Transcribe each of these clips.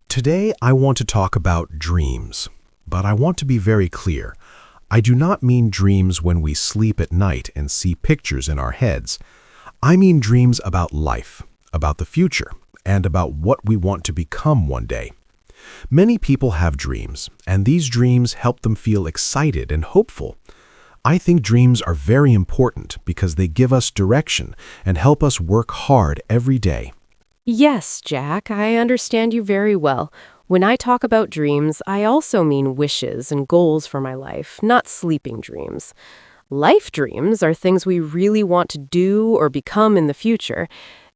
Today, I want to talk about dreams, but I want to be very clear. I do not mean dreams when we sleep at night and see pictures in our heads. I mean dreams about life, about the future, and about what we want to become one day. Many people have dreams, and these dreams help them feel excited and hopeful. I think dreams are very important because they give us direction and help us work hard every day. Yes, Jack, I understand you very well. When I talk about dreams, I also mean wishes and goals for my life, not sleeping dreams. Life dreams are things we really want to do or become in the future.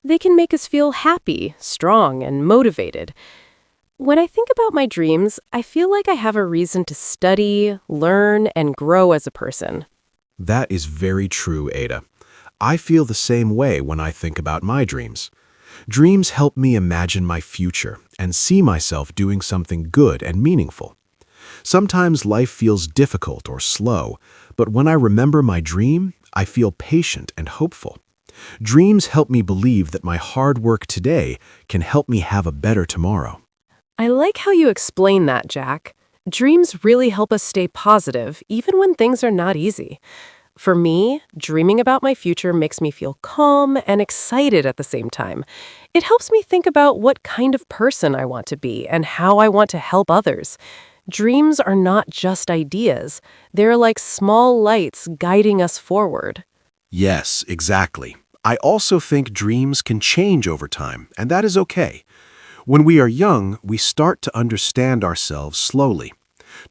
They can make us feel happy, strong, and motivated. When I think about my dreams, I feel like I have a reason to study, learn, and grow as a person. That is very true, Ada. I feel the same way when I think about my dreams. Dreams help me imagine my future and see myself doing something good and meaningful. Sometimes life feels difficult or slow, but when I remember my dream, I feel patient and hopeful. Dreams help me believe that my hard work today can help me have a better tomorrow. I like how you explain that, Jack. Dreams really help us stay positive, even when things are not easy. For me, dreaming about my future makes me feel calm and excited at the same time. It helps me think about what kind of person I want to be and how I want to help others. Dreams are not just ideas. They're like small lights guiding us forward. Yes, exactly. I also think dreams can change over time, and that is okay. When we are young, we start to understand ourselves slowly.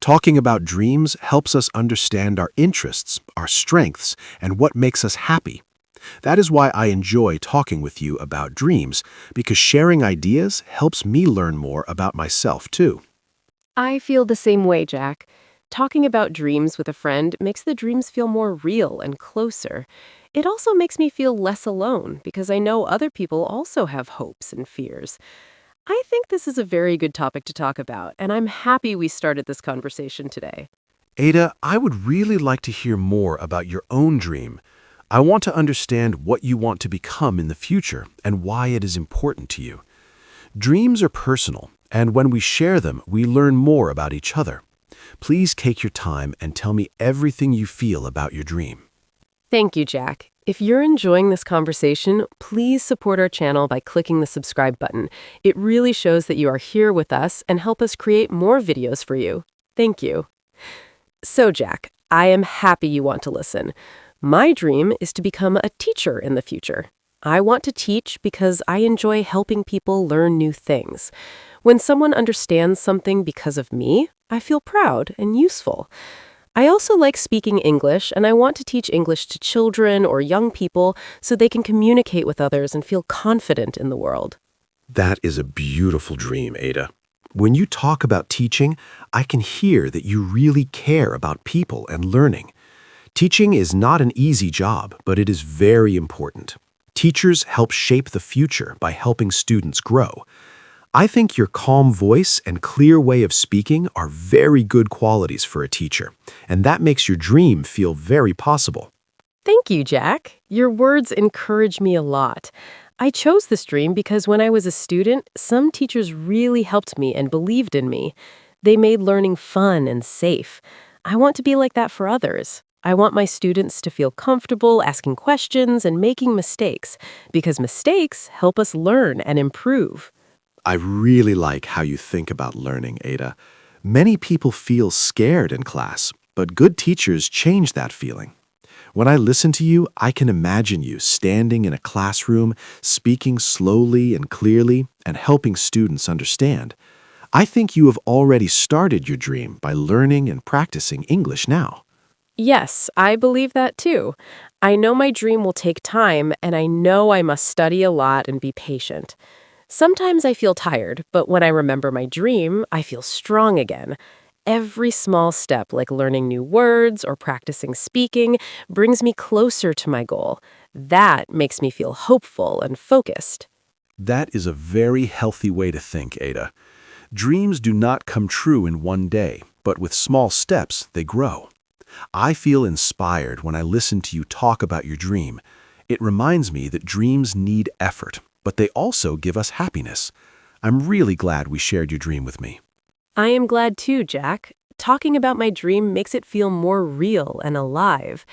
Talking about dreams helps us understand our interests, our strengths, and what makes us happy. That is why I enjoy talking with you about dreams, because sharing ideas helps me learn more about myself, too. I feel the same way, Jack. Talking about dreams with a friend makes the dreams feel more real and closer. It also makes me feel less alone because I know other people also have hopes and fears. I think this is a very good topic to talk about, and I'm happy we started this conversation today. Ada, I would really like to hear more about your own dream. I want to understand what you want to become in the future and why it is important to you. Dreams are personal, and when we share them, we learn more about each other. Please take your time and tell me everything you feel about your dream. Thank you, Jack. If you're enjoying this conversation, please support our channel by clicking the subscribe button. It really shows that you are here with us and help us create more videos for you. Thank you. So, Jack, I am happy you want to listen. My dream is to become a teacher in the future. I want to teach because I enjoy helping people learn new things. When someone understands something because of me, I feel proud and useful. I also like speaking English, and I want to teach English to children or young people so they can communicate with others and feel confident in the world. That is a beautiful dream, Ada. When you talk about teaching, I can hear that you really care about people and learning. Teaching is not an easy job, but it is very important. Teachers help shape the future by helping students grow. I think your calm voice and clear way of speaking are very good qualities for a teacher, and that makes your dream feel very possible. Thank you, Jack. Your words encourage me a lot. I chose this dream because when I was a student, some teachers really helped me and believed in me. They made learning fun and safe. I want to be like that for others. I want my students to feel comfortable asking questions and making mistakes, because mistakes help us learn and improve. I really like how you think about learning, Ada. Many people feel scared in class, but good teachers change that feeling. When I listen to you, I can imagine you standing in a classroom, speaking slowly and clearly, and helping students understand. I think you have already started your dream by learning and practicing English now. Yes, I believe that too. I know my dream will take time, and I know I must study a lot and be patient. Sometimes I feel tired, but when I remember my dream, I feel strong again. Every small step, like learning new words or practicing speaking, brings me closer to my goal. That makes me feel hopeful and focused. That is a very healthy way to think, Ada. Dreams do not come true in one day, but with small steps, they grow. I feel inspired when I listen to you talk about your dream. It reminds me that dreams need effort, but they also give us happiness. I'm really glad we shared your dream with me. I am glad too, Jack. Talking about my dream makes it feel more real and alive.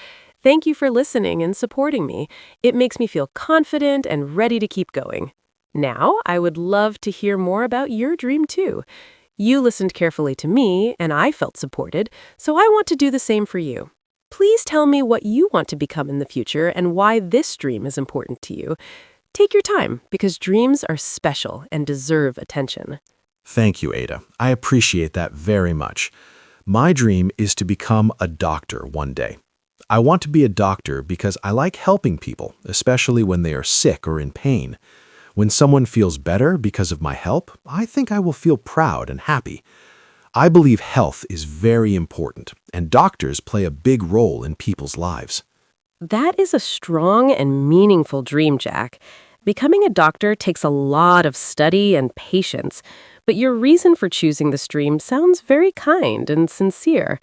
Thank you for listening and supporting me. It makes me feel confident and ready to keep going. Now, I would love to hear more about your dream too. You listened carefully to me, and I felt supported, so I want to do the same for you. Please tell me what you want to become in the future and why this dream is important to you. Take your time, because dreams are special and deserve attention. Thank you, Ada. I appreciate that very much. My dream is to become a doctor one day. I want to be a doctor because I like helping people, especially when they are sick or in pain. When someone feels better because of my help, I think I will feel proud and happy. I believe health is very important, and doctors play a big role in people's lives. That is a strong and meaningful dream, Jack. Becoming a doctor takes a lot of study and patience, but your reason for choosing this dream sounds very kind and sincere.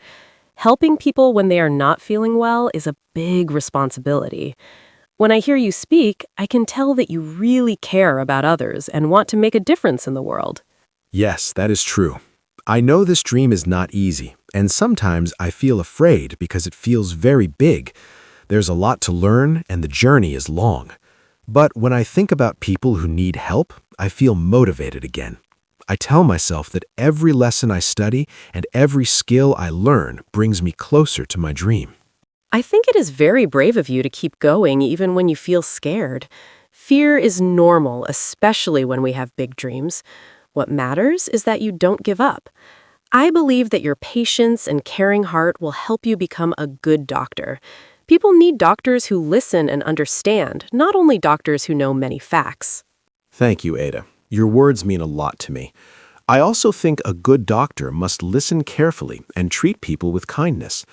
Helping people when they are not feeling well is a big responsibility. When I hear you speak, I can tell that you really care about others and want to make a difference in the world. Yes, that is true. I know this dream is not easy, and sometimes I feel afraid because it feels very big. There's a lot to learn, and the journey is long. But when I think about people who need help, I feel motivated again. I tell myself that every lesson I study and every skill I learn brings me closer to my dream. I think it is very brave of you to keep going even when you feel scared. Fear is normal, especially when we have big dreams. What matters is that you don't give up. I believe that your patience and caring heart will help you become a good doctor. People need doctors who listen and understand, not only doctors who know many facts. Thank you, Ada. Your words mean a lot to me. I also think a good doctor must listen carefully and treat people with kindness.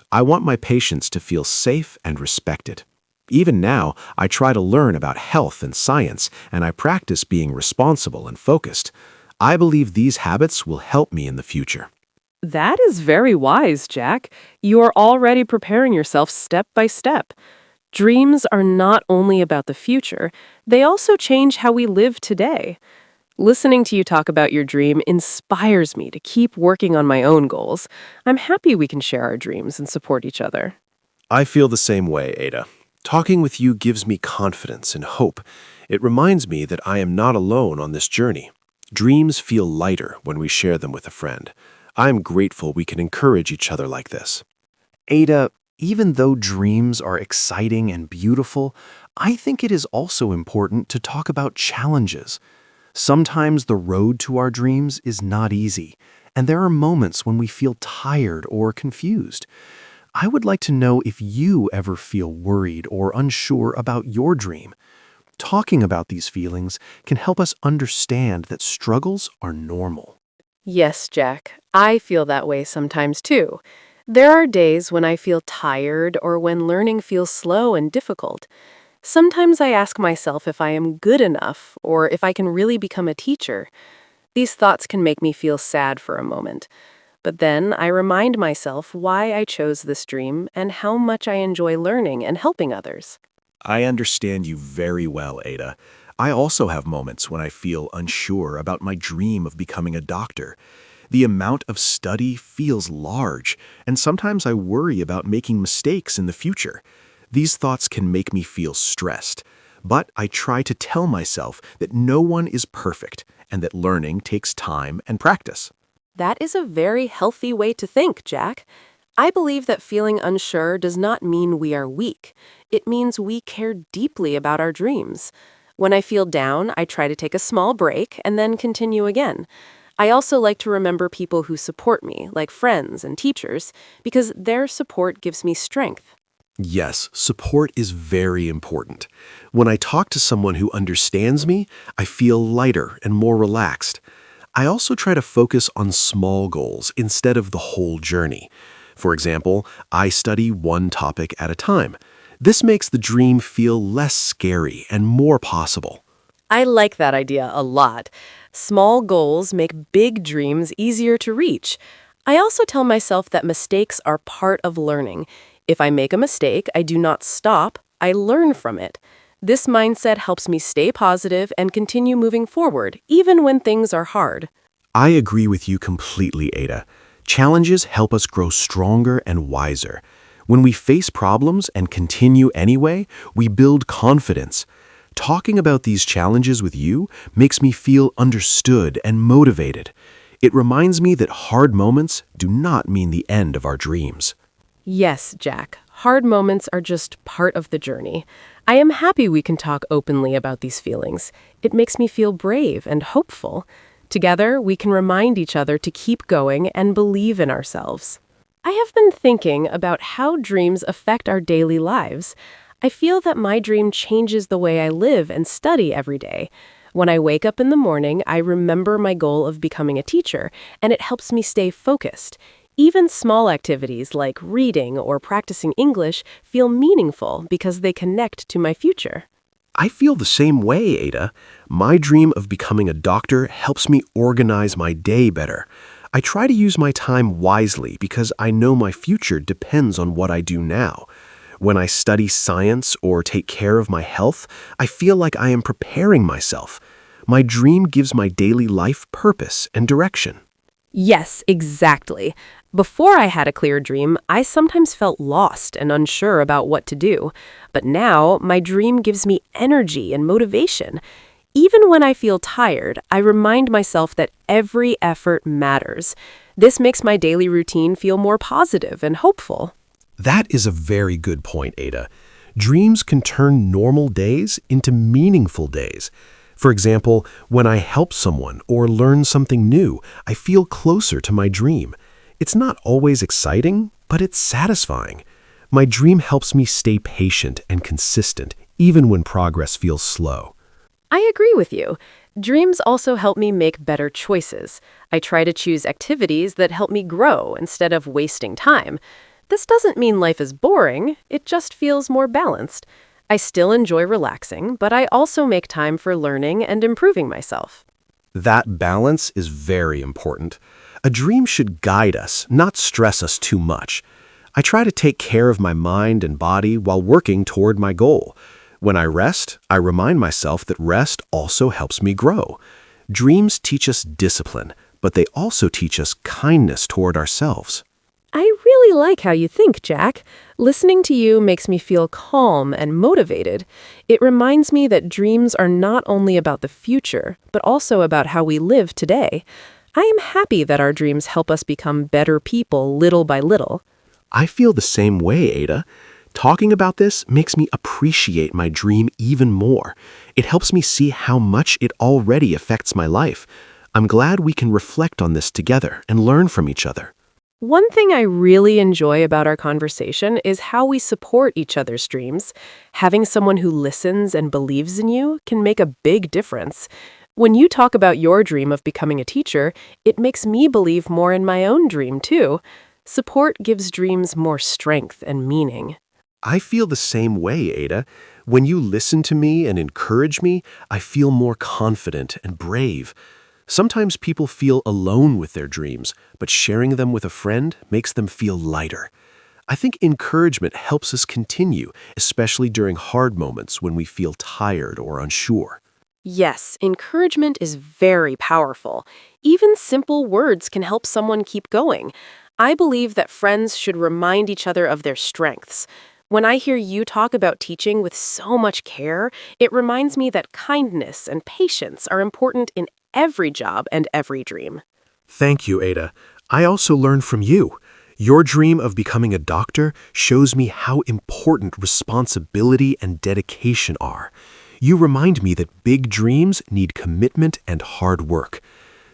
I want my patients to feel safe and respected. Even now, I try to learn about health and science, and I practice being responsible and focused. I believe these habits will help me in the future. That is very wise, Jack. You are already preparing yourself step by step. Dreams are not only about the future, they also change how we live today. Listening to you talk about your dream inspires me to keep working on my own goals. I'm happy we can share our dreams and support each other. I feel the same way, Ada. Talking with you gives me confidence and hope. It reminds me that I am not alone on this journey. Dreams feel lighter when we share them with a friend. I am grateful we can encourage each other like this. Ada, even though dreams are exciting and beautiful, I think it is also important to talk about challenges. Sometimes the road to our dreams is not easy, and there are moments when we feel tired or confused. I would like to know if you ever feel worried or unsure about your dream. Talking about these feelings can help us understand that struggles are normal. Yes, Jack. I feel that way sometimes too. There are days when I feel tired or when learning feels slow and difficult. Sometimes I ask myself if I am good enough or if I can really become a teacher. These thoughts can make me feel sad for a moment. But then I remind myself why I chose this dream and how much I enjoy learning and helping others. I understand you very well, Ada. I also have moments when I feel unsure about my dream of becoming a doctor. The amount of study feels large, and sometimes I worry about making mistakes in the future. These thoughts can make me feel stressed, but I try to tell myself that no one is perfect and that learning takes time and practice. That is a very healthy way to think, Jack. I believe that feeling unsure does not mean we are weak. It means we care deeply about our dreams. When I feel down, I try to take a small break and then continue again. I also like to remember people who support me, like friends and teachers, because their support gives me strength. Yes, support is very important. When I talk to someone who understands me, I feel lighter and more relaxed. I also try to focus on small goals instead of the whole journey. For example, I study one topic at a time. This makes the dream feel less scary and more possible. I like that idea a lot. Small goals make big dreams easier to reach. I also tell myself that mistakes are part of learning. If I make a mistake, I do not stop, I learn from it. This mindset helps me stay positive and continue moving forward, even when things are hard. I agree with you completely, Ada. Challenges help us grow stronger and wiser. When we face problems and continue anyway, we build confidence. Talking about these challenges with you makes me feel understood and motivated. It reminds me that hard moments do not mean the end of our dreams. Yes, Jack. Hard moments are just part of the journey. I am happy we can talk openly about these feelings. It makes me feel brave and hopeful. Together, we can remind each other to keep going and believe in ourselves. I have been thinking about how dreams affect our daily lives. I feel that my dream changes the way I live and study every day. When I wake up in the morning, I remember my goal of becoming a teacher, and it helps me stay focused. Even small activities like reading or practicing English feel meaningful because they connect to my future. I feel the same way, Ada. My dream of becoming a doctor helps me organize my day better. I try to use my time wisely because I know my future depends on what I do now. When I study science or take care of my health, I feel like I am preparing myself. My dream gives my daily life purpose and direction. Yes, exactly. Before I had a clear dream, I sometimes felt lost and unsure about what to do. But now, my dream gives me energy and motivation. Even when I feel tired, I remind myself that every effort matters. This makes my daily routine feel more positive and hopeful. That is a very good point, Ada. Dreams can turn normal days into meaningful days. For example, when I help someone or learn something new, I feel closer to my dream. It's not always exciting, but it's satisfying. My dream helps me stay patient and consistent, even when progress feels slow. I agree with you. Dreams also help me make better choices. I try to choose activities that help me grow instead of wasting time. This doesn't mean life is boring, it just feels more balanced. I still enjoy relaxing, but I also make time for learning and improving myself. That balance is very important. A dream should guide us, not stress us too much. I try to take care of my mind and body while working toward my goal. When I rest, I remind myself that rest also helps me grow. Dreams teach us discipline, but they also teach us kindness toward ourselves. I really like how you think, Jack. Listening to you makes me feel calm and motivated. It reminds me that dreams are not only about the future, but also about how we live today. I am happy that our dreams help us become better people little by little. I feel the same way, Ada. Talking about this makes me appreciate my dream even more. It helps me see how much it already affects my life. I'm glad we can reflect on this together and learn from each other. One thing I really enjoy about our conversation is how we support each other's dreams. Having someone who listens and believes in you can make a big difference. When you talk about your dream of becoming a teacher, it makes me believe more in my own dream, too. Support gives dreams more strength and meaning. I feel the same way, Ada. When you listen to me and encourage me, I feel more confident and brave. Sometimes people feel alone with their dreams, but sharing them with a friend makes them feel lighter. I think encouragement helps us continue, especially during hard moments when we feel tired or unsure. Yes, encouragement is very powerful. Even simple words can help someone keep going. I believe that friends should remind each other of their strengths. When I hear you talk about teaching with so much care, it reminds me that kindness and patience are important in every job and every dream. Thank you, Ada. I also learned from you. Your dream of becoming a doctor shows me how important responsibility and dedication are. You remind me that big dreams need commitment and hard work.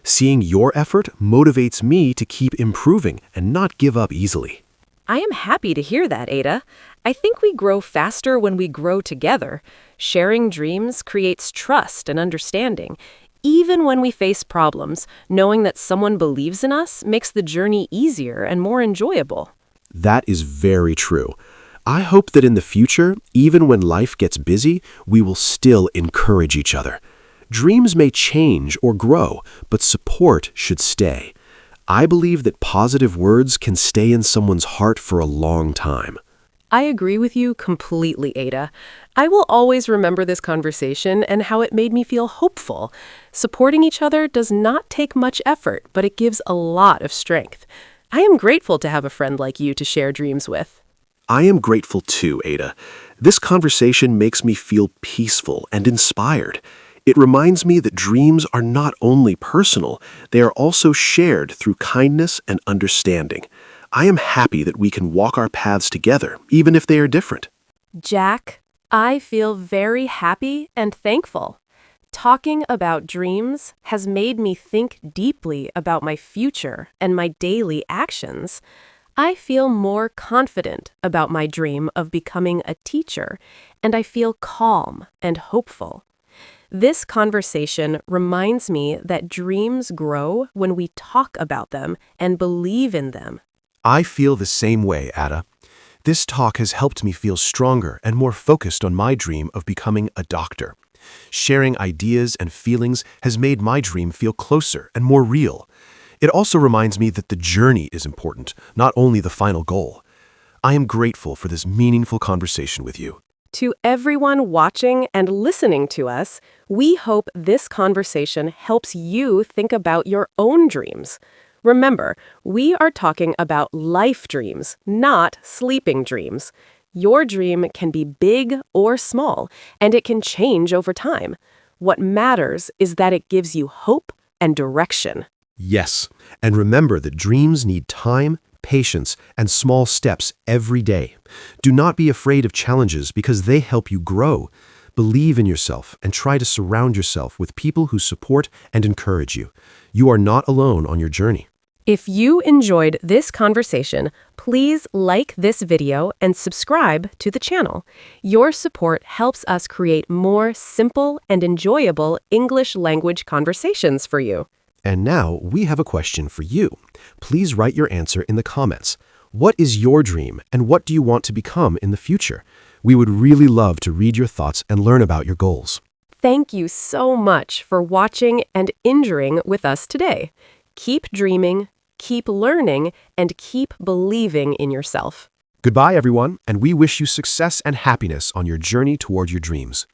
Seeing your effort motivates me to keep improving and not give up easily. I am happy to hear that, Ada. I think we grow faster when we grow together. Sharing dreams creates trust and understanding. Even when we face problems, knowing that someone believes in us makes the journey easier and more enjoyable. That is very true. I hope that in the future, even when life gets busy, we will still encourage each other. Dreams may change or grow, but support should stay. I believe that positive words can stay in someone's heart for a long time. I agree with you completely, Ada. I will always remember this conversation and how it made me feel hopeful. Supporting each other does not take much effort, but it gives a lot of strength. I am grateful to have a friend like you to share dreams with. I am grateful too, Ada. This conversation makes me feel peaceful and inspired. It reminds me that dreams are not only personal, they are also shared through kindness and understanding. I am happy that we can walk our paths together, even if they are different. Jack, I feel very happy and thankful. Talking about dreams has made me think deeply about my future and my daily actions. I feel more confident about my dream of becoming a teacher, and I feel calm and hopeful. This conversation reminds me that dreams grow when we talk about them and believe in them. I feel the same way, Ada. This talk has helped me feel stronger and more focused on my dream of becoming a doctor. Sharing ideas and feelings has made my dream feel closer and more real. It also reminds me that the journey is important, not only the final goal. I am grateful for this meaningful conversation with you. To everyone watching and listening to us, we hope this conversation helps you think about your own dreams. Remember, we are talking about life dreams, not sleeping dreams. Your dream can be big or small, and it can change over time. What matters is that it gives you hope and direction. Yes, and remember that dreams need time, patience, and small steps every day. Do not be afraid of challenges because they help you grow. Believe in yourself and try to surround yourself with people who support and encourage you. You are not alone on your journey. If you enjoyed this conversation, please like this video and subscribe to the channel. Your support helps us create more simple and enjoyable English language conversations for you. And now we have a question for you. Please write your answer in the comments. What is your dream and what do you want to become in the future? We would really love to read your thoughts and learn about your goals. Thank you so much for watching and enduring with us today. Keep dreaming, keep learning, and keep believing in yourself. Goodbye, everyone, and we wish you success and happiness on your journey toward your dreams.